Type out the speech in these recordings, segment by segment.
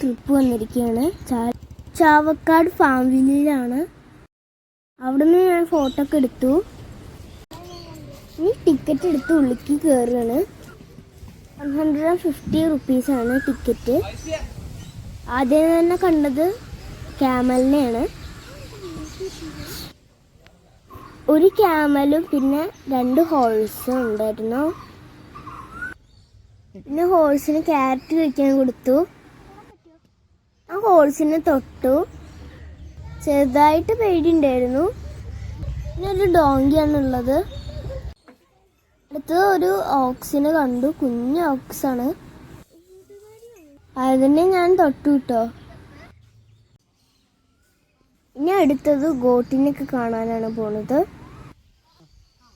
Trip വന്നിരിക്കുകയാണ്. Chavakkad farm വില്ലേജിലാണ്. അവിടുന്ന് ഞാൻ ഫോട്ടോ ഒക്കെ എടുത്തു. ഇനി ടിക്കറ്റ് എടുത്ത് ഉള്ളിലേക്ക് കയറുകയാണ്. 150 റുപ്പീസാണ് ടിക്കറ്റ്. ആദ്യം തന്നെ കണ്ടത് ക്യാമലിനെയാണ്. ഒരു ക്യാമലും പിന്നെ 2 ഹോഴ്സും ഉണ്ടായിരുന്നു. പിന്നെ ഹോഴ്സിന് ക്യാരറ്റ് കഴിക്കാൻ കൊടുത്തു. ആ ഹോഴ്സിനെ തൊട്ടു. ചെറുതായിട്ട് പേടിയുണ്ടായിരുന്നു. പിന്നെ ഒരു ഡോങ്കിയാണുള്ളത്. അടുത്തത് ഒരു ഓക്സിനെ കണ്ടു. കുഞ്ഞ് ഓക്സാണ്. അതിനെ ഞാൻ തൊട്ടു കിട്ടോ. ഇനി അടുത്തത് ഗോട്ടിനൊക്കെ കാണാനാണ് പോണത്.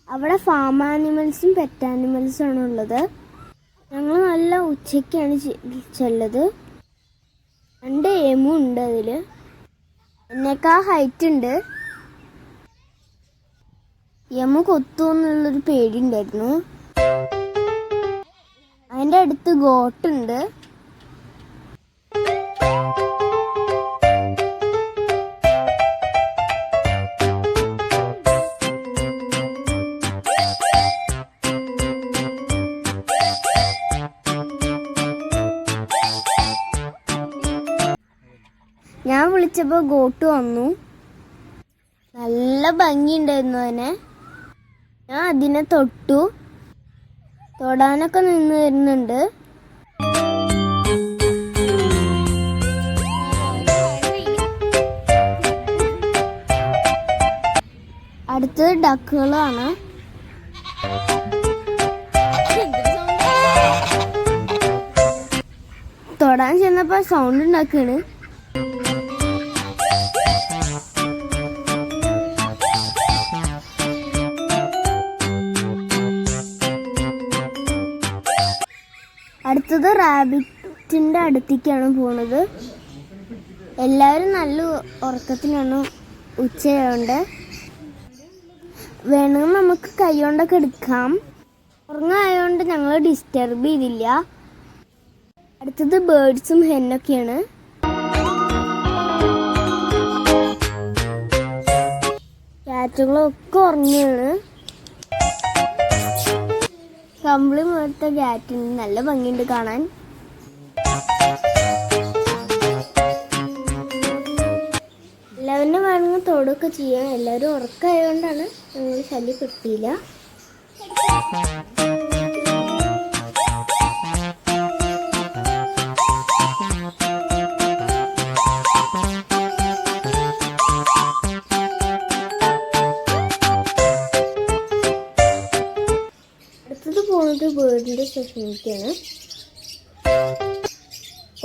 അവിടെ ഫാം ആനിമൽസും പെറ്റ് ആനിമൽസും ആണ് ഉള്ളത്. ഞങ്ങൾ നല്ല ഉച്ചയ്ക്കാണ് ചെല്ലത്. 2 എമു ഉണ്ട് അതിൽ. എന്നേക്കാൾ ഹൈറ്റ് ഉണ്ട്. എമു കൊത്തുമെന്നുള്ളൊരു പേടിയുണ്ടായിരുന്നു. അതിൻ്റെ അടുത്ത് ഗോട്ടുണ്ട്. ഞാൻ വിളിച്ചപ്പോൾ ഗോട്ട് വന്നു. നല്ല ഭംഗിയുണ്ടായിരുന്നു അതിനെ. ഞാൻ അതിനെ തൊട്ടു. തൊടാനൊക്കെ നിന്ന് വരുന്നുണ്ട്. അടുത്തത് ഡക്കുകളാണ്. തൊടാൻ ചെന്നപ്പോൾ സൗണ്ട് ഉണ്ടാക്കുകയാണ്. അടുത്തത് റാബിറ്റിൻ്റെ അടുത്തേക്കാണ് പോണത്. എല്ലാവരും നല്ല ഉറക്കത്തിലാണ്. ഉച്ചയായോണ്ട് വേണമെങ്കിൽ നമുക്ക് കൈ കൊണ്ടൊക്കെ എടുക്കാം. ഉറങ്ങായതുകൊണ്ട് ഞങ്ങൾ ഡിസ്റ്റർബ് ചെയ്തില്ല. അടുത്തത് ബേർഡ്സും ഹെന്നൊക്കെയാണ്. ക്യാറ്റുകളൊക്കെ ഉറങ്ങുകയാണ്. കമ്പിളി മുഖത്തെ ക്യാറ്റിന് നല്ല ഭംഗിയുണ്ട് കാണാൻ. എല്ലാവരും വേണമെങ്കിൽ തൊടുകയൊക്കെ ചെയ്യാം. എല്ലാവരും ഉറക്കമായതുകൊണ്ടാണ് ഞങ്ങൾ ശല്യപ്പെടുത്തിയില്ല. പോകുന്നത് ബേർഡിൻ്റെ സെഷനിലേക്കാണ്.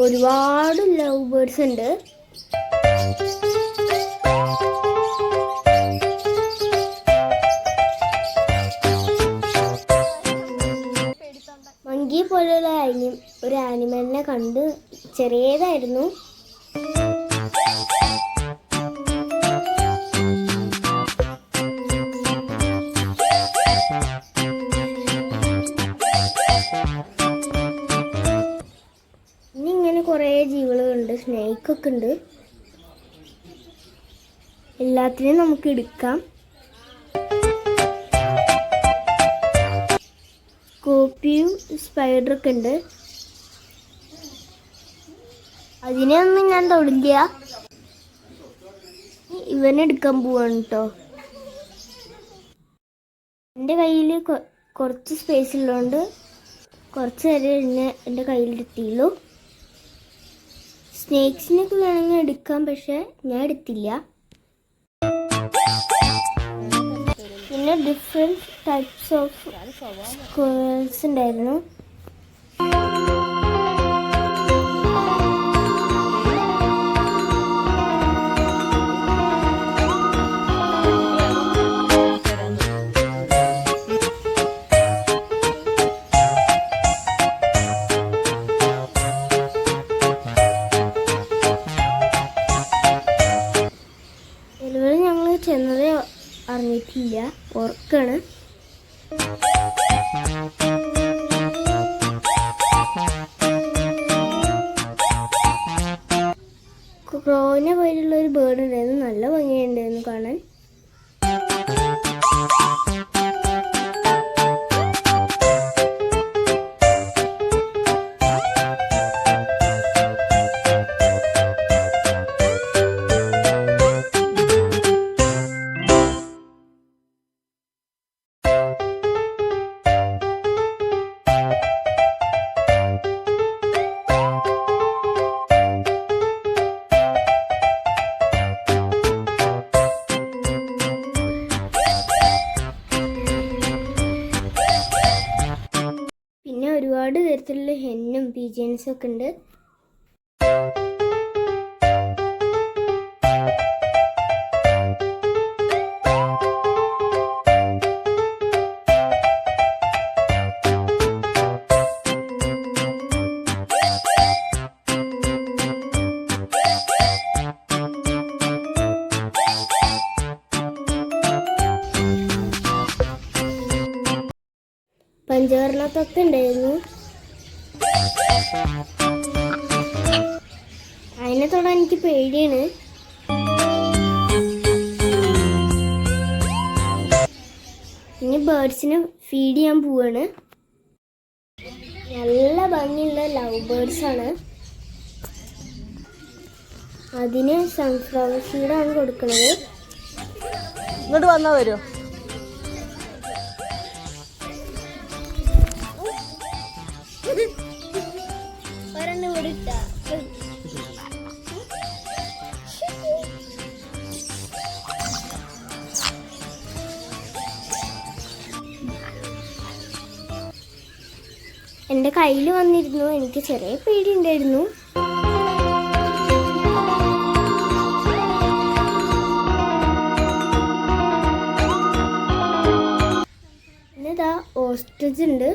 ഒരുപാട് ലവ് ബേർഡ്സ് ഉണ്ട്. മങ്കി പോലെയുള്ള ഒരു ആനിമലിനെ കണ്ട്. ചെറിയതായിരുന്നു. കുറേ ജീവികളുണ്ട്. സ്നേക്കൊക്കെ ഉണ്ട്. എല്ലാത്തിനെയും നമുക്ക് എടുക്കാം. സ്കോർപ്പിയും സ്പൈഡറൊക്കെ ഉണ്ട്. അതിനെയൊന്നും ഞാൻ തൊടില്ല. ഇവനെടുക്കാൻ പോവാണ് കേട്ടോ. എൻ്റെ കയ്യിൽ കുറച്ച് സ്പേസ് ഉള്ളതുകൊണ്ട് കുറച്ച് നേരം എൻ്റെ കയ്യിലെത്തിയുള്ളൂ. സ്നേക്സിനൊക്കെ വേണമെങ്കിൽ എടുക്കാം, പക്ഷെ ഞാൻ എടുത്തില്ല. പിന്നെ ഡിഫറെൻറ്റ് ടൈപ്സ് ഓഫ് സ്ക്വയർസ് ഉണ്ടായിരുന്നു. ചെന്നത് അറിഞ്ഞിട്ടില്ല. ഉറക്കാണ്. ക്രോവിനെ പോയിട്ടുള്ള ഒരു ബേർഡ് ഉണ്ടായിരുന്നു, നല്ല ഭംഗിയുണ്ടായിരുന്നു കാണാൻ. പിന്നെ ഒരുപാട് തരത്തിലുള്ള ഹെന്നും പീജിയൻസും ഒക്കെ ഉണ്ട്. പഞ്ചവർണ്ണ തത്ത ഉണ്ടായിരുന്നു, അതിനെ തൊടാൻ എനിക്ക് പേടിയാണ്. ഇനി ബേർഡ്സിനെ ഫീഡ് ചെയ്യാൻ പോവാണ്. നല്ല ഭംഗിയുള്ള ലവ് ബേർഡ്സ് ആണ്. അതിന് സൺഫ്ലവർ സീഡാണ് കൊടുക്കുന്നത്. ഇങ്ങോട്ട് വന്നാൽ വരുമോ? ഒരെണ്ണം കൂടി ഇട്ടാ. എൻ്റെ കയ്യിൽ വന്നിരുന്നു, എനിക്ക് ചെറിയ പേടി ഉണ്ടായിരുന്നു. പിന്നെതാ ഓസ്ട്രിച്ച് ഉണ്ട്.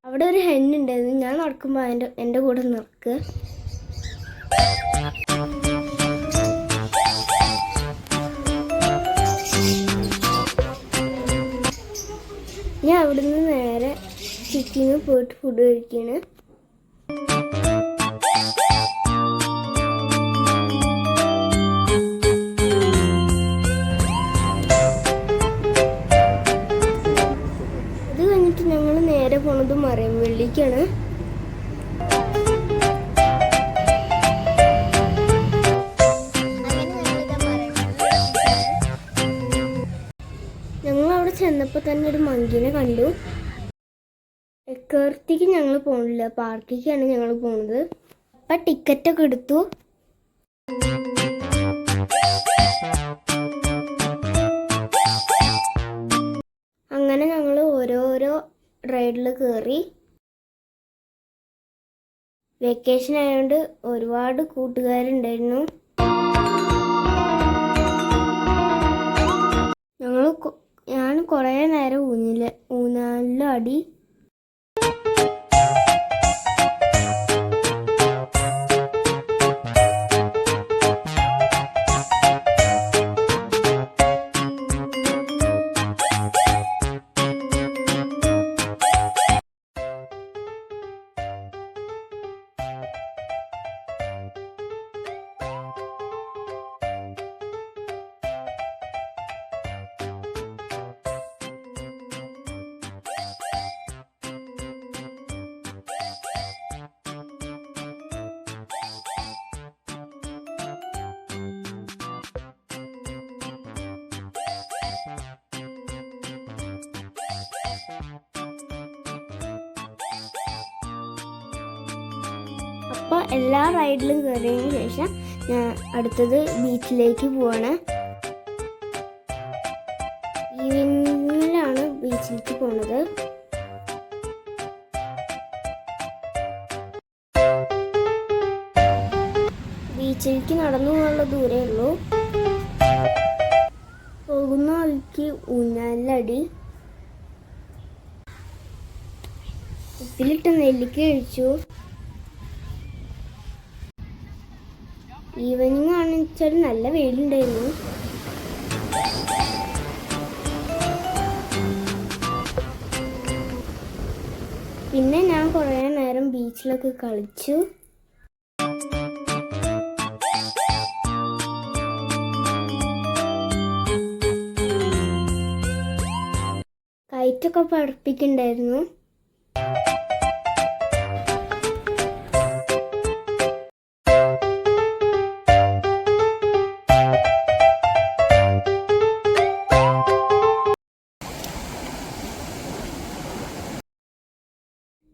അവിടെ ഒരു ഹെൻ ഉണ്ടായിരുന്നു, ഞാൻ നടക്കുമ്പോൾ എൻ്റെ കൂടെ നിൽക്കുക. ഞാൻ അവിടുന്ന് നേരെ കിച്ചണിൽ പോയിട്ട് ഫുഡ് കഴിക്കുകയാണ്. അത് കഴിഞ്ഞിട്ട് ഞങ്ങൾ നേരെ പോണത് മറയൻവള്ളിക്കാണ്. ഞങ്ങൾ അവിടെ ചെന്നപ്പോൾ തന്നെ ഒരു മങ്കിനെ കണ്ടു. എക്കർത്തിക്ക് ഞങ്ങൾ പോണില്ല, പാർക്കിക്കാണ് ഞങ്ങൾ പോണത്. അപ്പം ടിക്കറ്റൊക്കെ എടുത്തു. അങ്ങനെ ഞങ്ങൾ ഓരോരോ റൈഡിൽ കയറി. വെക്കേഷൻ ആയതുകൊണ്ട് ഒരുപാട് കൂട്ടുകാരുണ്ടായിരുന്നു. ഞാൻ കുറേ നേരം ഊഞ്ഞാലിലാടി. അപ്പോൾ എല്ലാ റൈഡിലും കയറിയതിന് ശേഷം ഞാൻ അടുത്തത് ബീച്ചിലേക്ക് പോവാണ്. ഈവനിങ്ങിലാണ് ബീച്ചിലേക്ക് പോണത്. ബീച്ചിലേക്ക് നടന്നു പോകാനുള്ള ദൂരേ ഉള്ളൂ. പോകുന്ന വഴിക്ക് ഊഞ്ഞാലടി, ഉപ്പിലിട്ട നെല്ലിക്ക കഴിച്ചു. ഈവനിങ് ആണെന്ന് വെച്ചാൽ നല്ല വെയിലുണ്ടായിരുന്നു. പിന്നെ ഞാൻ കുറേ നേരം ബീച്ചിലൊക്കെ കളിച്ചു. കൈറ്റൊക്കെ പഠിപ്പിക്കണ്ടായിരുന്നു.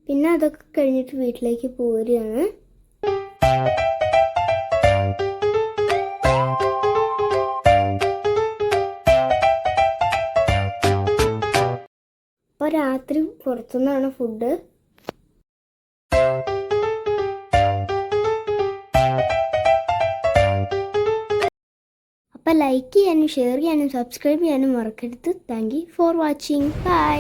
പിന്നെ അതൊക്കെ കഴിഞ്ഞിട്ട് വീട്ടിലേക്ക് പോരുകയാണ്. അപ്പോൾ രാത്രി പുറത്തുനിന്നാണ് ഫുഡ്. അപ്പോൾ ലൈക്ക് ചെയ്യാനും ഷെയർ ചെയ്യാനും സബ്സ്ക്രൈബ് ചെയ്യാനും മറക്കരുത്. Thank you for watching. By.